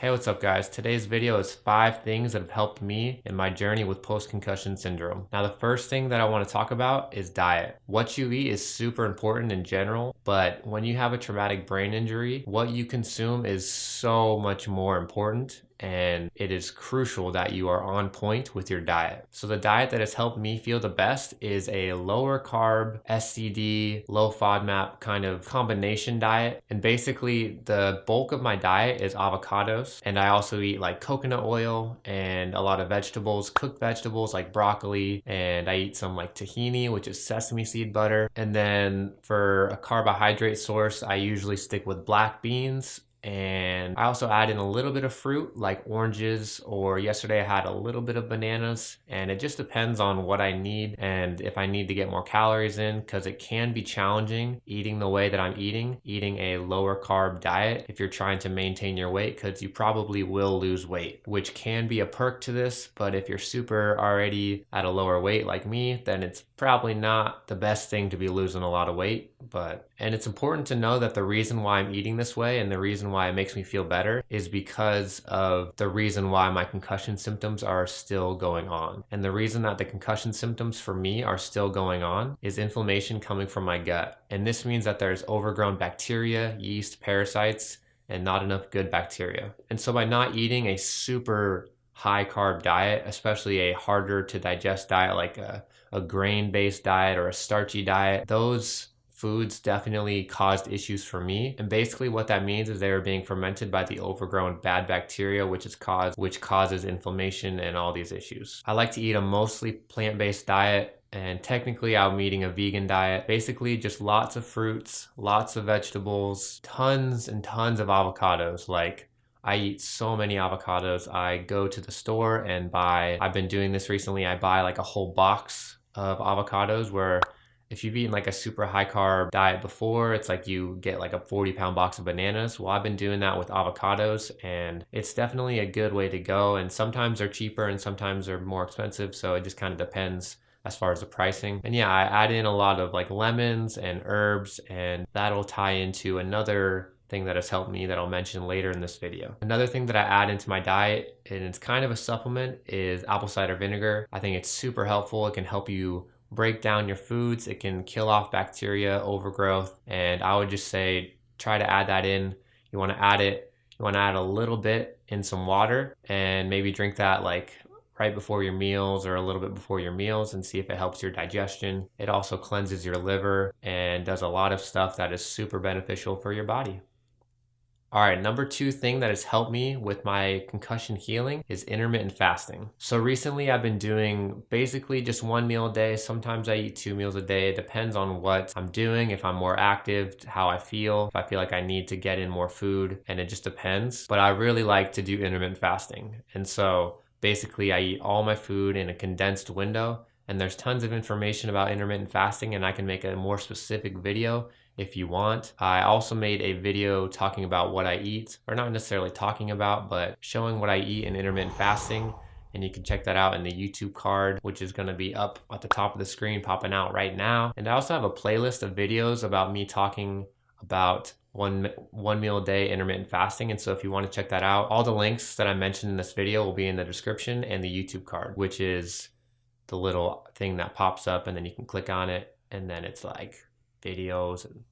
Hey, what's up guys? Today's video is 5 things that have helped me in my journey with post-concussion syndrome. Now, the first thing that I want to talk about is diet. What you eat is super important in general, but when you have a traumatic brain injury, what you consume is so much more important, and it is crucial that you are on point with your diet. So the diet that has helped me feel the best is a lower carb, SCD, low FODMAP kind of combination diet. And basically the bulk of my diet is avocados. And I also eat like coconut oil and a lot of vegetables, cooked vegetables like broccoli. And I eat some like tahini, which is sesame seed butter. And then for a carbohydrate source, I usually stick with black beans. And I also add in a little bit of fruit like oranges, or yesterday I had a little bit of bananas, and it just depends on what I need and if I need to get more calories in, because it can be challenging eating the way that I'm eating a lower carb diet if you're trying to maintain your weight, because you probably will lose weight, which can be a perk to this. But if you're super already at a lower weight like me, then it's probably not the best thing to be losing a lot of weight. And it's important to know that the reason why I'm eating this way and the reason why it makes me feel better is because of the reason why my concussion symptoms are still going on. And the reason that the concussion symptoms for me are still going on is inflammation coming from my gut. And this means that there's overgrown bacteria, yeast, parasites, and not enough good bacteria. And so by not eating a super high carb diet, especially a harder to digest diet like a grain-based diet or a starchy diet, those foods definitely caused issues for me. And basically what that means is they were being fermented by the overgrown bad bacteria, which causes inflammation and all these issues. I like to eat a mostly plant-based diet, and technically I'm eating a vegan diet. Basically just lots of fruits, lots of vegetables, tons and tons of avocados. Like, I eat so many avocados. I go to the store and I've been doing this recently, I buy like a whole box of avocados, where if you've eaten like a super high carb diet before, it's like you get like a 40-pound box of bananas. Well, I've been doing that with avocados, and it's definitely a good way to go. And sometimes they're cheaper and sometimes they're more expensive. So it just kind of depends as far as the pricing. And yeah, I add in a lot of like lemons and herbs, and that'll tie into another thing that has helped me that I'll mention later in this video. Another thing that I add into my diet, and it's kind of a supplement, is apple cider vinegar. I think it's super helpful. It can help you break down your foods. It can kill off bacteria, overgrowth, and I would just say try to add that in. You want to add a little bit in some water, and maybe drink that like right before your meals or a little bit before your meals, and see if it helps your digestion. It also cleanses your liver and does a lot of stuff that is super beneficial for your body. All right, number 2 thing that has helped me with my concussion healing is intermittent fasting. So recently I've been doing basically just 1 meal a day. Sometimes I eat 2 meals a day. It depends on what I'm doing, if I'm more active, how I feel, if I feel like I need to get in more food, and it just depends. But I really like to do intermittent fasting. And so basically I eat all my food in a condensed window, and there's tons of information about intermittent fasting, and I can make a more specific video if you want. I also made a video talking about what I eat, or not necessarily talking about, but showing what I eat in intermittent fasting. And you can check that out in the YouTube card, which is gonna be up at the top of the screen, popping out right now. And I also have a playlist of videos about me talking about one meal a day intermittent fasting. And so if you want to check that out, all the links that I mentioned in this video will be in the description and the YouTube card, which is the little thing that pops up, and then you can click on it, and then it's like videos and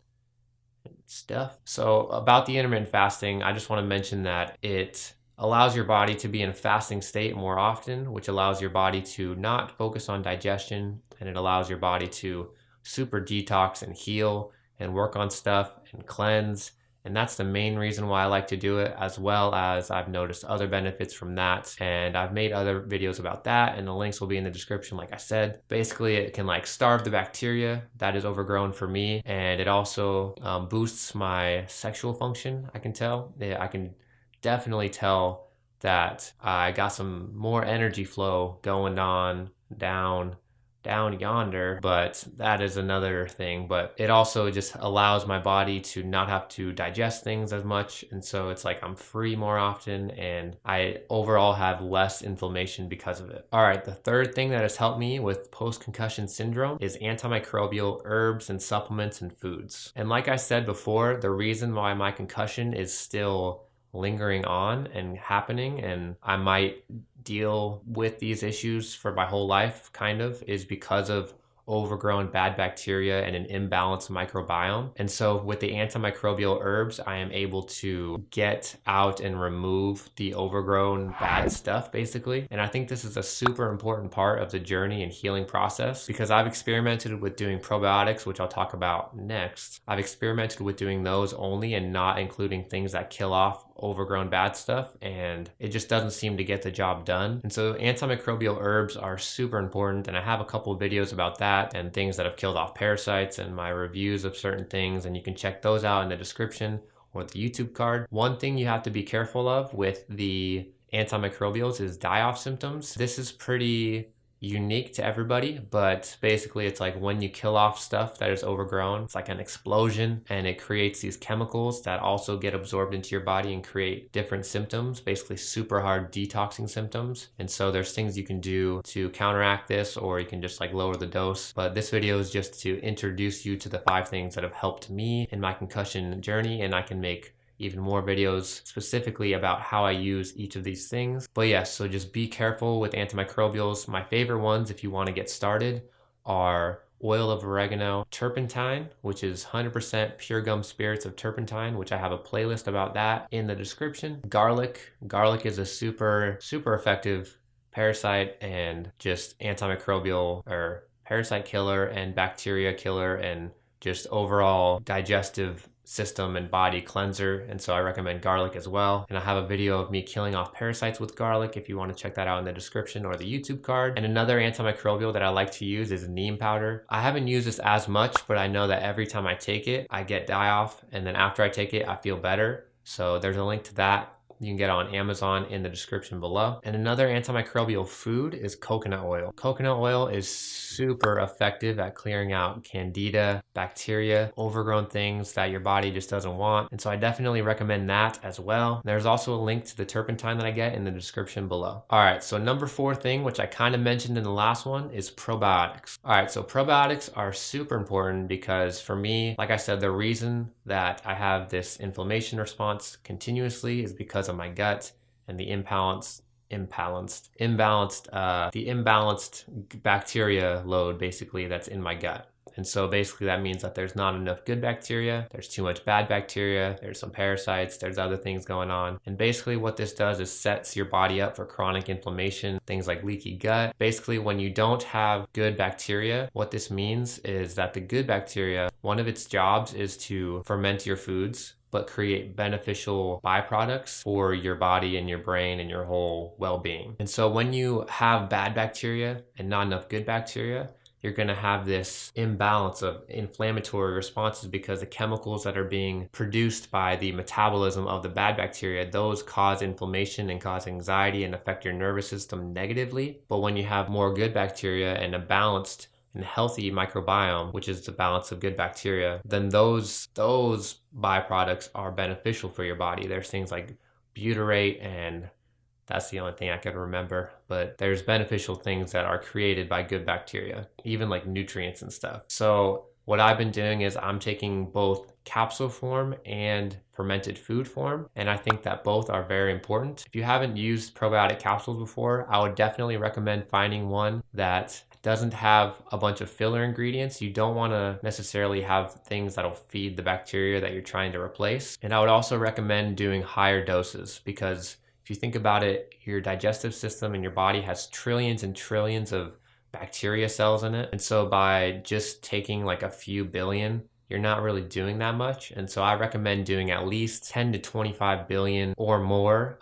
stuff. So about the intermittent fasting, I just want to mention that it allows your body to be in a fasting state more often, which allows your body to not focus on digestion, and it allows your body to super detox and heal and work on stuff and cleanse. And that's the main reason why I like to do it, as well as I've noticed other benefits from that. And I've made other videos about that, and the links will be in the description, like I said. Basically, it can like starve the bacteria that is overgrown for me. And it also boosts my sexual function, I can tell. I can definitely tell that I got some more energy flow going on down yonder, but that is another thing. But it also just allows my body to not have to digest things as much, and so it's like I'm free more often, and I overall have less inflammation because of it. All right, the third thing that has helped me with post-concussion syndrome is antimicrobial herbs and supplements and foods. And like I said before, the reason why my concussion is still lingering on and happening, and I might deal with these issues for my whole life, kind of, is because of overgrown bad bacteria and an imbalanced microbiome. And so with the antimicrobial herbs, I am able to get out and remove the overgrown bad stuff, basically. And I think this is a super important part of the journey and healing process, because I've experimented with doing probiotics, which I'll talk about next. I've experimented with doing those only and not including things that kill off overgrown bad stuff, and it just doesn't seem to get the job done. And so antimicrobial herbs are super important, and I have a couple of videos about that and things that have killed off parasites and my reviews of certain things, and you can check those out in the description or the YouTube card. One thing you have to be careful of with the antimicrobials is die-off symptoms. This is pretty unique to everybody, but basically it's like when you kill off stuff that is overgrown, it's like an explosion, and it creates these chemicals that also get absorbed into your body and create different symptoms, basically super hard detoxing symptoms. And so there's things you can do to counteract this, or you can just like lower the dose. But this video is just to introduce you to the 5 things that have helped me in my concussion journey, and I can make even more videos specifically about how I use each of these things. But yes, so just be careful with antimicrobials. My favorite ones, if you want to get started, are oil of oregano, turpentine, which is 100% pure gum spirits of turpentine, which I have a playlist about that in the description. Garlic. Garlic is a super effective parasite and just antimicrobial or parasite killer and bacteria killer and just overall digestive system and body cleanser, and so I recommend garlic as well. And I have a video of me killing off parasites with garlic if you want to check that out in the description or the YouTube card. And another antimicrobial that I like to use is neem powder. I haven't used this as much, but I know that every time I take it, I get die-off, and then after I take it, I feel better. So there's a link to that you can get on Amazon in the description below. And another antimicrobial food is coconut oil. Coconut oil is super effective at clearing out candida, bacteria, overgrown things that your body just doesn't want. And so I definitely recommend that as well. There's also a link to the turpentine that I get in the description below. All right, so number 4 thing, which I kind of mentioned in the last one, is probiotics. All right, so probiotics are super important because for me, like I said, the reason that I have this inflammation response continuously is because of my gut and the imbalanced bacteria load basically that's in my gut. And so basically that means that there's not enough good bacteria, there's too much bad bacteria, there's some parasites, there's other things going on. And basically what this does is sets your body up for chronic inflammation, things like leaky gut. Basically when you don't have good bacteria, what this means is that the good bacteria, one of its jobs is to ferment your foods, but create beneficial byproducts for your body and your brain and your whole well-being. And so when you have bad bacteria and not enough good bacteria, you're going to have this imbalance of inflammatory responses because the chemicals that are being produced by the metabolism of the bad bacteria, those cause inflammation and cause anxiety and affect your nervous system negatively. But when you have more good bacteria and a balanced and healthy microbiome, which is the balance of good bacteria, then those byproducts are beneficial for your body. There's things like butyrate, and that's the only thing I could remember, but there's beneficial things that are created by good bacteria, even like nutrients and stuff. So what I've been doing is I'm taking both capsule form and fermented food form, and I think that both are very important. If you haven't used probiotic capsules before, I would definitely recommend finding one that doesn't have a bunch of filler ingredients. You don't want to necessarily have things that'll feed the bacteria that you're trying to replace. And I would also recommend doing higher doses because if you think about it, your digestive system and your body has trillions and trillions of bacteria cells in it. And so by just taking like a few billion, you're not really doing that much. And so I recommend doing at least 10 to 25 billion or more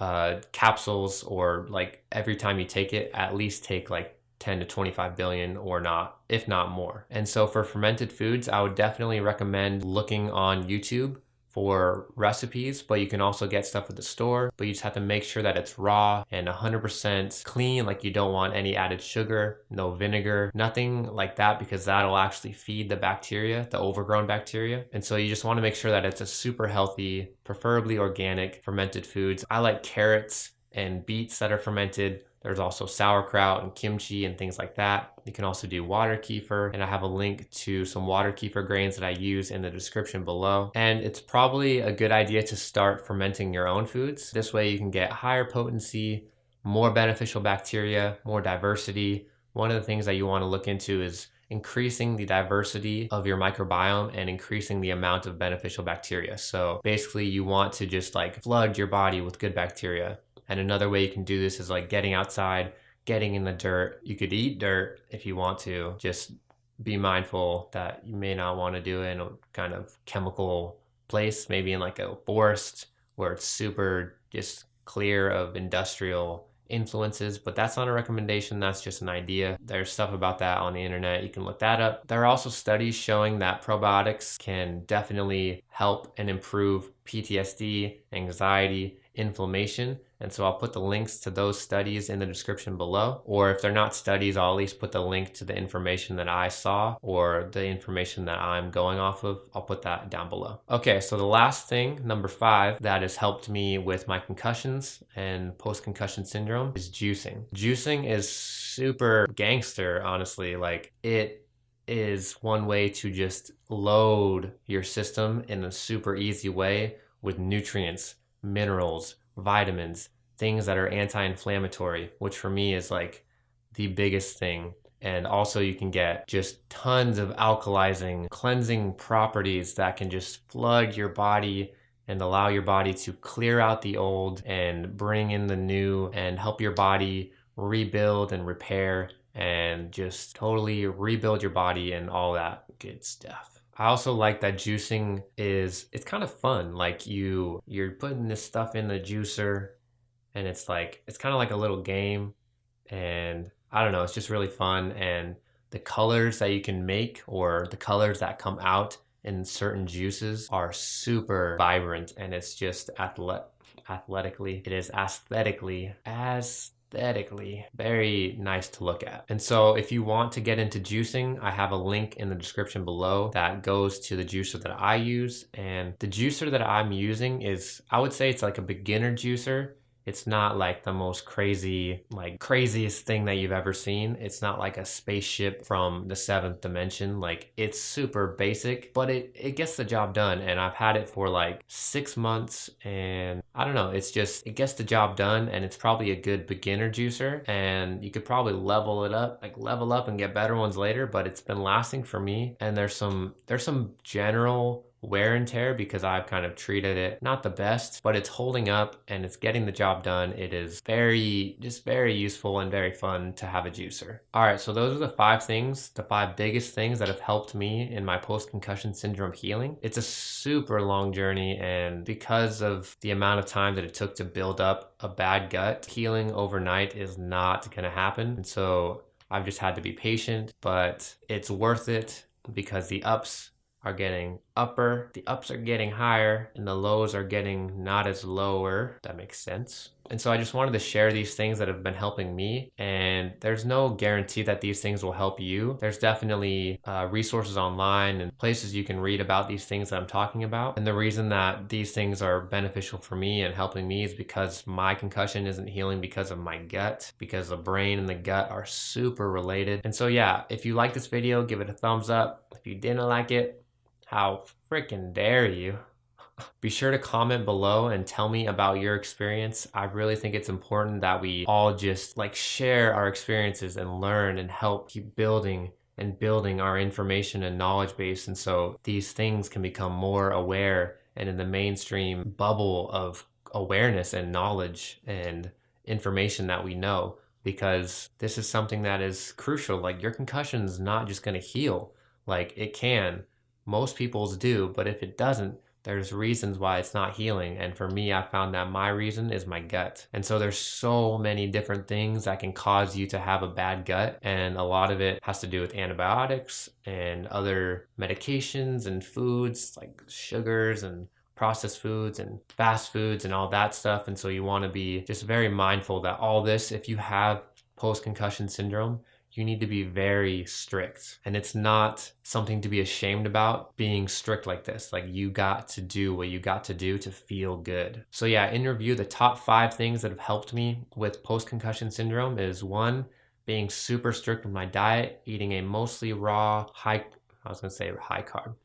capsules, or like every time you take it, at least take like 10 to 25 billion or not, if not more. And so for fermented foods, I would definitely recommend looking on YouTube for recipes, but you can also get stuff at the store, but you just have to make sure that it's raw and 100% clean. Like you don't want any added sugar, no vinegar, nothing like that, because that'll actually feed the bacteria, the overgrown bacteria. And so you just want to make sure that it's a super healthy, preferably organic fermented foods. I like carrots and beets that are fermented, There's also sauerkraut and kimchi and things like that. You can also do water kefir, and I have a link to some water kefir grains that I use in the description below. And it's probably a good idea to start fermenting your own foods. This way you can get higher potency, more beneficial bacteria, more diversity. One of the things that you want to look into is increasing the diversity of your microbiome and increasing the amount of beneficial bacteria. So basically you want to just like flood your body with good bacteria. And another way you can do this is like getting outside, getting in the dirt. You could eat dirt if you want to. Just be mindful that you may not want to do it in a kind of chemical place, maybe in like a forest where it's super just clear of industrial influences, but that's not a recommendation, that's just an idea. There's stuff about that on the internet, you can look that up. There are also studies showing that probiotics can definitely help and improve PTSD, anxiety, inflammation, and so I'll put the links to those studies in the description below, or if they're not studies, I'll at least put the link to the information that I saw or the information that I'm going off of. I'll put that down below. Okay, so the last thing, number 5, that has helped me with my concussions and post-concussion syndrome is juicing. Juicing is super gangster, honestly. Like, it is one way to just load your system in a super easy way with nutrients, minerals, vitamins, things that are anti-inflammatory, which for me is like the biggest thing. And also you can get just tons of alkalizing, cleansing properties that can just flood your body and allow your body to clear out the old and bring in the new and help your body rebuild and repair and just totally rebuild your body and all that good stuff. I also like that juicing it's kind of fun. Like you're putting this stuff in the juicer and it's kind of like a little game, and I don't know, it's just really fun. And the colors that you can make or the colors that come out in certain juices are super vibrant, and it's just aesthetically very nice to look at. And so if you want to get into juicing, I have a link in the description below that goes to the juicer that I use. And the juicer that I'm using I would say it's like a beginner juicer. It's not like the most craziest thing that you've ever seen. It's not like a spaceship from the 7th dimension. Like, it's super basic, but it gets the job done. And I've had it for like 6 months, and I don't know, it gets the job done, and it's probably a good beginner juicer. And you could probably level up and get better ones later, but it's been lasting for me. And there's some general wear and tear because I've kind of treated it not the best, but it's holding up and it's getting the job done. It is very useful and very fun to have a juicer. All right, so those are the 5 biggest things that have helped me in my post-concussion syndrome healing. It's a super long journey, and because of the amount of time that it took to build up a bad gut, healing overnight is not gonna happen. And so I've just had to be patient, but it's worth it because the ups are getting upper, the ups are getting higher, and the lows are getting not as lower. That makes sense. And so I just wanted to share these things that have been helping me, and there's no guarantee that these things will help you. There's definitely resources online and places you can read about these things that I'm talking about. And the reason that these things are beneficial for me and helping me is because my concussion isn't healing because of my gut, because the brain and the gut are super related. And so yeah, if you like this video, give it a thumbs up. If you didn't like it, how freaking dare you? Be sure to comment below and tell me about your experience. I really think it's important that we all just share our experiences and learn and help keep building our information and knowledge base. And so these things can become more aware and in the mainstream bubble of awareness and knowledge and information that we know, because this is something that is crucial. Like, your concussion is not just going to heal. Like, it can. Most people's do, but if it doesn't, there's reasons why it's not healing. And for me, I found that my reason is my gut. And so there's so many different things that can cause you to have a bad gut. And a lot of it has to do with antibiotics and other medications and foods like sugars and processed foods and fast foods and all that stuff. And so you want to be just very mindful that all this, if you have post-concussion syndrome, you need to be very strict. And it's not something to be ashamed about being strict like this. Like, you got to do what you got to do to feel good. So yeah, in review, the top 5 things that have helped me with post-concussion syndrome is 1, being super strict with my diet, eating a mostly raw, high carb,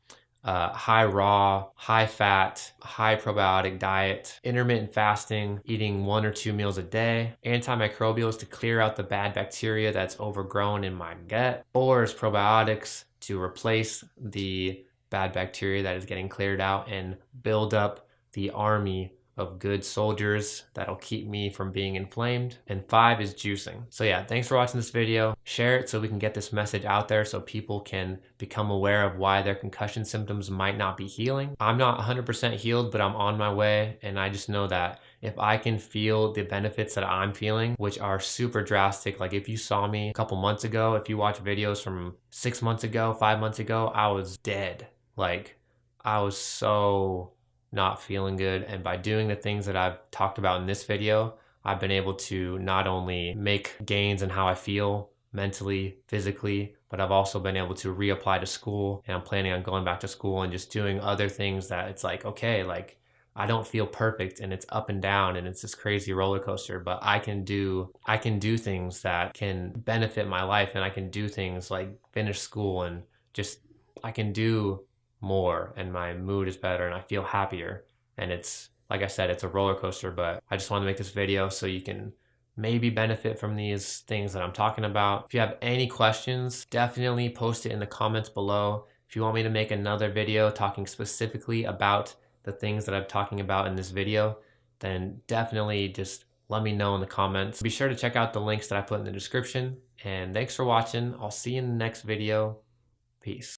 high raw, high fat, high probiotic diet, intermittent fasting, eating 1 or 2 meals a day, antimicrobials to clear out the bad bacteria that's overgrown in my gut, 4 is probiotics to replace the bad bacteria that is getting cleared out and build up the army of good soldiers that'll keep me from being inflamed. And 5 is juicing. So yeah, thanks for watching this video. Share it so we can get this message out there so people can become aware of why their concussion symptoms might not be healing. I'm not 100% healed, but I'm on my way. And I just know that if I can feel the benefits that I'm feeling, which are super drastic, like if you saw me a couple months ago, if you watch videos from 6 months ago, 5 months ago, I was dead. Like, I was so not feeling good. And by doing the things that I've talked about in this video, I've been able to not only make gains in how I feel mentally, physically, but I've also been able to reapply to school, and I'm planning on going back to school and just doing other things that it's like, okay, like, I don't feel perfect and it's up and down and it's this crazy roller coaster, but I can do things that can benefit my life, and I can do things like finish school and just, I can do more, and my mood is better and I feel happier. And it's, like I said, it's a roller coaster, but I just wanted to make this video so you can maybe benefit from these things that I'm talking about. If you have any questions, definitely post it in the comments below. If you want me to make another video talking specifically about the things that I'm talking about in this video, then definitely just let me know in the comments. Be sure to check out the links that I put in the description. And thanks for watching. I'll see you in the next video. Peace.